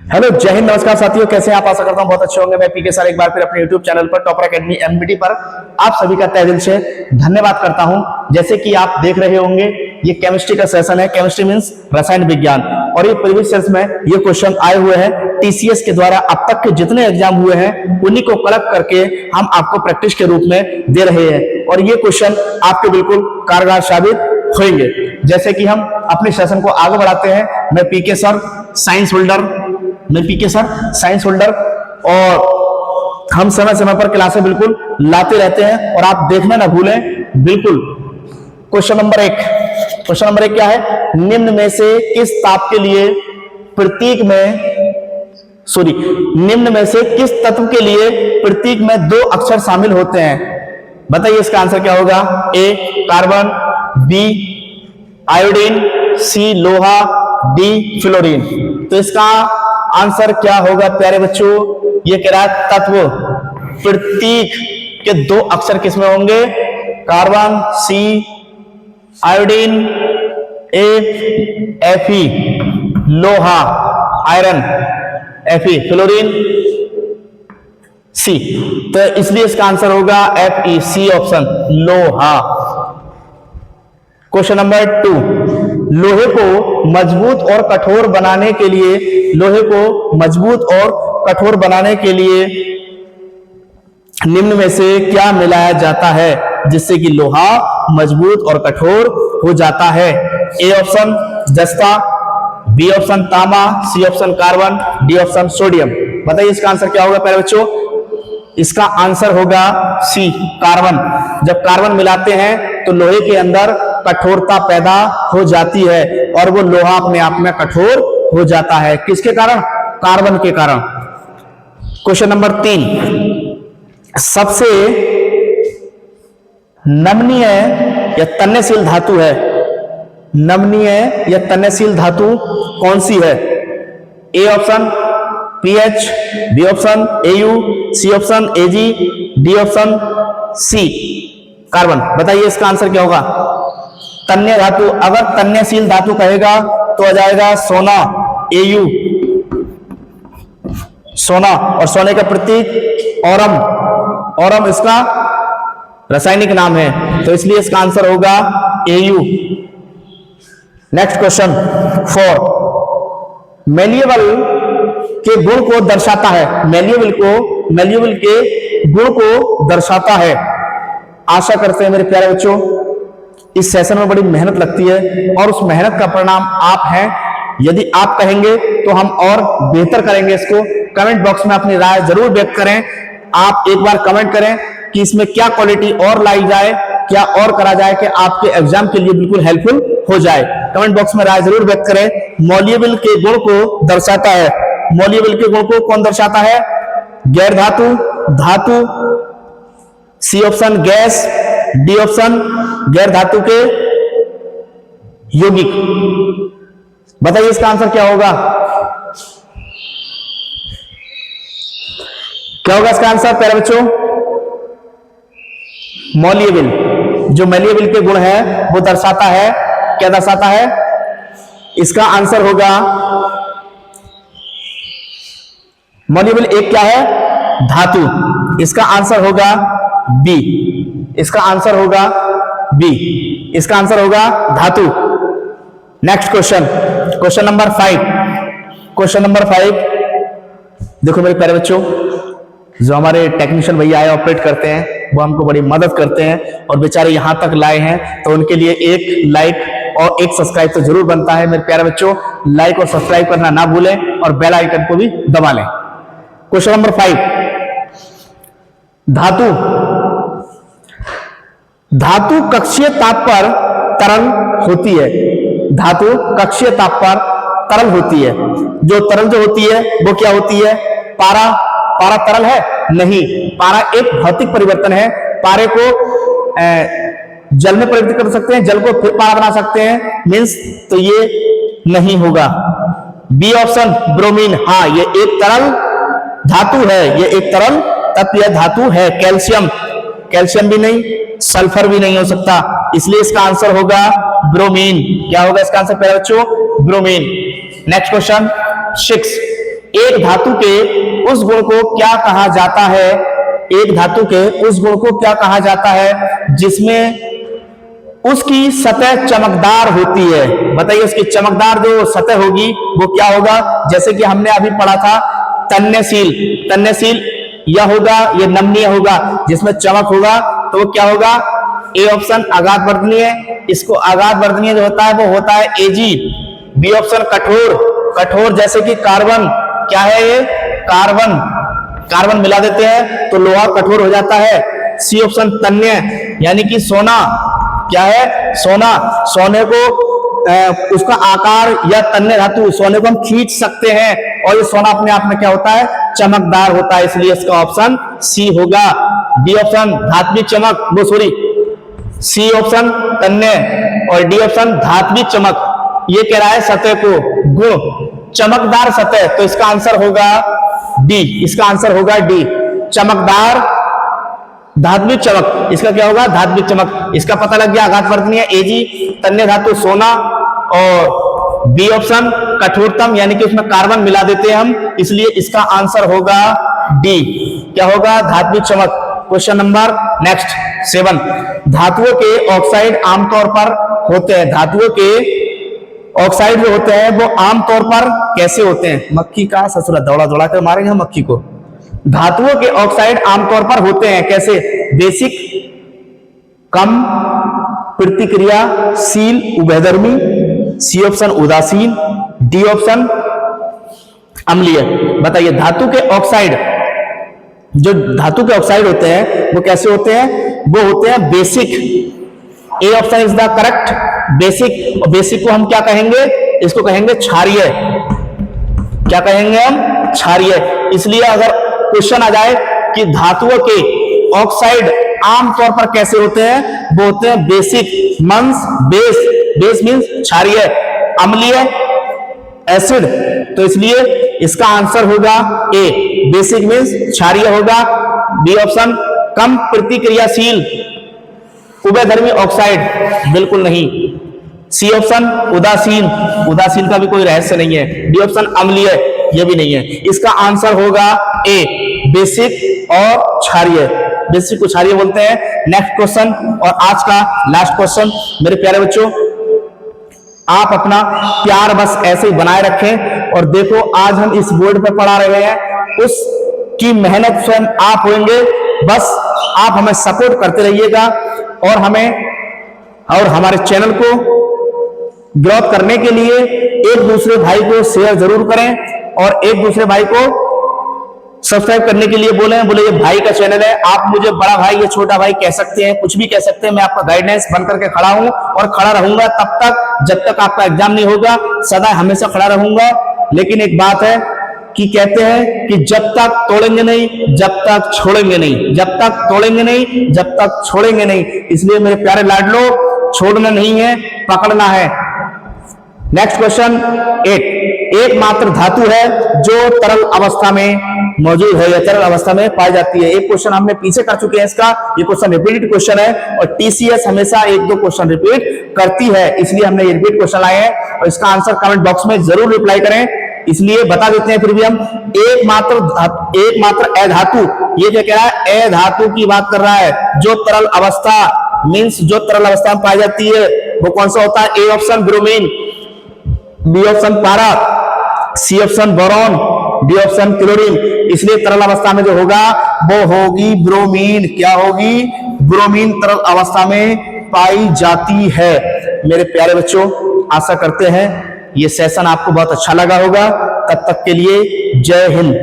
Hello, जय हिंद, नमस्कार साथियों, कैसे हैं आप? आशा करता हूं बहुत अच्छे होंगे। मैं पीके सर एक बार फिर अपने यूट्यूब चैनल पर टॉपर एकेडमी एमबीटी पर आप सभी का तहे दिल से धन्यवाद करता हूं। जैसे कि आप देख रहे होंगे, ये केमिस्ट्री का सेशन है। केमिस्ट्री मींस रसायन विज्ञान, और ये प्रीवियस ईयर्स में ये क्वेश्चन आए हुए हैं टीसीएस के द्वारा। अब तक के जितने एग्जाम हुए हैं उन्हीं को कलेक्ट करके हम आपको प्रैक्टिस के रूप में दे रहे हैं, और ये क्वेश्चन आपके बिल्कुल कारगर साबित होंगे। जैसे कि हम अपने सेशन को आगे बढ़ाते हैं, मैं पीके सर साइंस होल्डर, और हम समय समय पर क्लासें बिल्कुल लाते रहते हैं, और आप देखना ना भूलें बिल्कुल। क्वेश्चन नंबर एक क्या है? निम्न में से किस ताप के लिए निम्न में से किस तत्व के लिए प्रतीक में 2 अक्षर शामिल होते हैं? बताइए इसका आंसर क्या होगा। ए कार्बन, बी आयोडीन, सी लोहा, डी फ्लोरीन। तो इसका आंसर क्या होगा प्यारे बच्चों? ये कह रहा है तत्व प्रतीक के 2 अक्षर किसमें होंगे? कार्बन, सी आयोडीन, ए Fe, लोहा आयरन, Fe फ्लोरीन, सी। तो इसलिए इसका आंसर होगा Fe, सी ऑप्शन, लोहा। क्वेश्चन नंबर 2, लोहे को मजबूत और कठोर बनाने के लिए निम्न में से क्या मिलाया जाता है जिससे कि लोहा मजबूत और कठोर हो जाता है? ए ऑप्शन जस्ता, बी ऑप्शन तांबा, C option carbon, D option sodium. बताइए इसका आंसर क्या होगा प्यारे बच्चों? इसका आंसर होगा सी कार्बन। जब कार्बन मिलाते हैं तो लोहे के अंदर कठोरता पैदा हो जाती है, और वो लोहा अपने आप में कठोर हो जाता है। किसके कारण? कार्बन के कारण। क्वेश्चन नंबर 3, सबसे नमनीय या तन्यशील धातु है, नमनीय या तन्यशील धातु कौन सी है? A option PH, B option AU, C option AG, D option C carbon. बताइए इसका आंसर क्या होगा? तन्य धातु, अगर तन्यशील धातु कहेगा तो आ जाएगा सोना, एयू सोना, और सोने का प्रतीक औरम इसका रासायनिक नाम है, तो इसलिए इसका आंसर होगा एयू। नेक्स्ट क्वेश्चन 4, मैल्येबल के गुण को दर्शाता है, मैल्येबल के गुण को दर्शाता है। आशा करते हैं मेरे प्यारे बच्चों इस सेशन में बड़ी मेहनत लगती है, और उस मेहनत का परिणाम आप हैं। यदि आप कहेंगे तो हम और बेहतर करेंगे इसको। कमेंट बॉक्स में अपनी राय जरूर व्यक्त करें। आप एक बार कमेंट करें कि इसमें क्या क्वालिटी और लाई जाए, क्या और करा जाए कि आपके एग्जाम के लिए बिल्कुल हेल्पफुल हो जाए। कमेंट बॉक्स में राय जरूर व्यक्त करें। मॉलिएबल के गुण को दर्शाता है, मॉलिएबल के गुण को कौन दर्शाता है? गैर धातु, धातु, C option gas, D option गैर धातु के यौगिक। बताइए इसका आंसर क्या होगा? क्या होगा इसका आंसर प्यारे बच्चों? मॉलिएबल, जो मॉलिएबल के गुण है वो दर्शाता है, क्या दर्शाता है? इसका आंसर होगा मॉलिएबल एक क्या है? धातु। इसका आंसर होगा बी, इसका आंसर होगा बी, इसका आंसर होगा धातु। नेक्स्ट क्वेश्चन नंबर 5, देखो मेरे प्यारे बच्चों, जो हमारे टेक्नीशियन भैया आए ऑपरेट करते हैं वो हमको बड़ी मदद करते हैं, और बेचारे यहां तक लाए हैं, तो उनके लिए एक लाइक और एक सब्सक्राइब तो जरूर बनता है। मेरे प्यारे बच्चों लाइक और सब्सक्राइब करना ना भूलें, और बेल आइकन को भी दबा लें। क्वेश्चन नंबर 5, धातु कक्षीय ताप पर तरल होती है, धातु कक्षीय ताप पर तरल होती है। जो तरल जो होती है वो क्या होती है? पारा तरल है? नहीं, पारा एक भौतिक परिवर्तन है। पारे को जल में परिवर्तित कर सकते हैं, जल को फिर पारा बना सकते हैं, मींस तो ये नहीं होगा। बी ऑप्शन ब्रोमीन, हाँ ये एक तरल धातु है, ये एक तरल तत्व या धातु है। कैल्शियम भी नहीं, सल्फर भी नहीं हो सकता, इसलिए इसका आंसर होगा ब्रोमीन। क्या होगा इसका आंसर प्यारे बच्चों? ब्रोमीन। नेक्स्ट क्वेश्चन 6, एक धातु के उस गुण को क्या कहा जाता है, एक धातु के उस गुण को क्या कहा जाता है जिसमें उसकी सतह चमकदार होती है। बताइए उसकी चमकदार जो सतह होगी वो क्या होगा। जैसे कि हमने अभी पढ़ा था तन्यशील, तन्यशील यह होगा, ये नमनीय होगा, जिसमें चमक होगा तो वो क्या होगा, ए ऑप्शन आघात वर्धनीय, इसको आघात वर्धनीय जो होता है वो होता है एजी। बी ऑप्शन कठोर, कठोर जैसे कि कार्बन, क्या है ये कार्बन, कार्बन मिला देते हैं तो लोहा कठोर हो जाता है। सी ऑप्शन तन्य यानी कि सोना, क्या है सोना, सोने को उसका आकार या तन्य धातु सोने को हम खींच सकते हैं और ये सोना अपने आप में क्या होता है, चमकदार होता है, इसलिए इसका ऑप्शन सी होगा। डी ऑप्शन धात्विक चमक, वो सॉरी सी ऑप्शन तन्य और डी ऑप्शन धात्विक चमक, ये कह रहा है सतह को गुण चमकदार सतह, तो इसका आंसर होगा डी, इसका आंसर होगा डी, चमकदार धात्विक चमक, इसका क्या होगा धात्विक चमक। इसका पता लग गया आघात वर्धनीय एजी, तन्य धातु सोना और बी ऑप्शन कठोरतम यानी कि उसमें कार्बन मिला देते हैं हम, इसलिए इसका आंसर होगा डी, क्या होगा धात्विक चमक। क्वेश्चन नंबर नेक्स्ट 7, धातुओं के ऑक्साइड आमतौर पर होते हैं, धातुओं के ऑक्साइड जो होते हैं वो आमतौर पर कैसे होते हैं। मक्खी का ससुरा दौड़ा दौड़ा कर मारेंगे हम मक्खी को। धातुओं के ऑक्साइड आमतौर पर होते हैं कैसे, बेसिक, कम प्रतिक्रियाशील उभयधर्मी, सी ऑप्शन उदासीन, डी ऑप्शन अम्लीय। बताइए धातु के ऑक्साइड, जो धातु के ऑक्साइड होते हैं वो कैसे होते हैं, वो होते हैं basic, A option is the correct, basic. और बेसिक को हम क्या कहेंगे, इसको कहेंगे क्षारीय, क्या कहेंगे हम क्षारीय। इसलिए अगर क्वेश्चन आ जाए कि धातुओं के ऑक्साइड आमतौर पर कैसे होते हैं, वो होते हैं basic means base, base means क्षारीय, अम्लीय एसिड, तो इसलिए इसका आंसर होगा ए, बेसिक मींस क्षारीय होगा। बी ऑप्शन कम प्रतिक्रियाशील उभयधर्मी ऑक्साइड, बिल्कुल नहीं। सी ऑप्शन उदासीन, उदासीन का भी कोई रहस्य नहीं है। डी ऑप्शन अम्लीय, यह भी नहीं है। इसका आंसर होगा ए, बेसिक और क्षारीय, बेसिक को क्षारीय बोलते हैं। नेक्स्ट क्वेश्चन और आज का लास्ट क्वेश्चन मेरे प्यारे बच्चों, आप अपना प्यार बस ऐसे ही बनाए रखें और देखो आज हम इस बोर्ड पर पढ़ा रहे हैं उसकी मेहनत स्वयं आप होंगे, बस आप हमें सपोर्ट करते रहिएगा और हमें और हमारे चैनल को ग्रोथ करने के लिए एक दूसरे भाई को शेयर जरूर करें और एक दूसरे भाई को सब्सक्राइब करने के लिए बोले ये भाई का चैनल है, आप मुझे बड़ा भाई या छोटा भाई कह सकते हैं, कुछ भी कह सकते हैं, मैं आपका गाइडेंस बन करके खड़ा हूं और खड़ा रहूंगा तब तक जब तक आपका एग्जाम नहीं होगा, सदा हमेशा खड़ा रहूंगा। लेकिन एक बात है कि कहते हैं कि जब तक तोड़ेंगे नहीं जब तक छोड़ेंगे नहीं, जब तक तोड़ेंगे नहीं जब तक छोड़ेंगे नहीं, इसलिए मेरे प्यारे लाडलो छोड़ना नहीं है, पकड़ना है। नेक्स्ट क्वेश्चन 8, एकमात्र धातु है जो तरल अवस्था में मौजूद है या तरल अवस्था में पाई जाती है। एक क्वेश्चन हमने पीछे कर चुके हैं इसका, ये क्वेश्चन रिपीटेड क्वेश्चन है और टीसीएस हमेशा 1-2 क्वेश्चन रिपीट करती है, इसलिए हमने ये रिपीट क्वेश्चन लाए हैं और इसका आंसर कमेंट बॉक्स में जरूर रिप्लाई करें। इसलिए बता देते हैं फिर भी हम, एकमात्र अधातु, ये क्या कह रहा है, अधातु की बात कर रहा है जो तरल अवस्था मींस जो तरल अवस्था में पाई जाती है वो कौन सा होता है। A option bromine, B option पारा, C option boron, D option chlorine. इसलिए तरल अवस्था में जो होगा वो होगी ब्रोमीन, क्या होगी ब्रोमीन तरल अवस्था में पाई जाती है। मेरे प्यारे बच्चों आशा करते हैं ये सेशन आपको बहुत अच्छा लगा होगा, तब तक के लिए जय हिंद।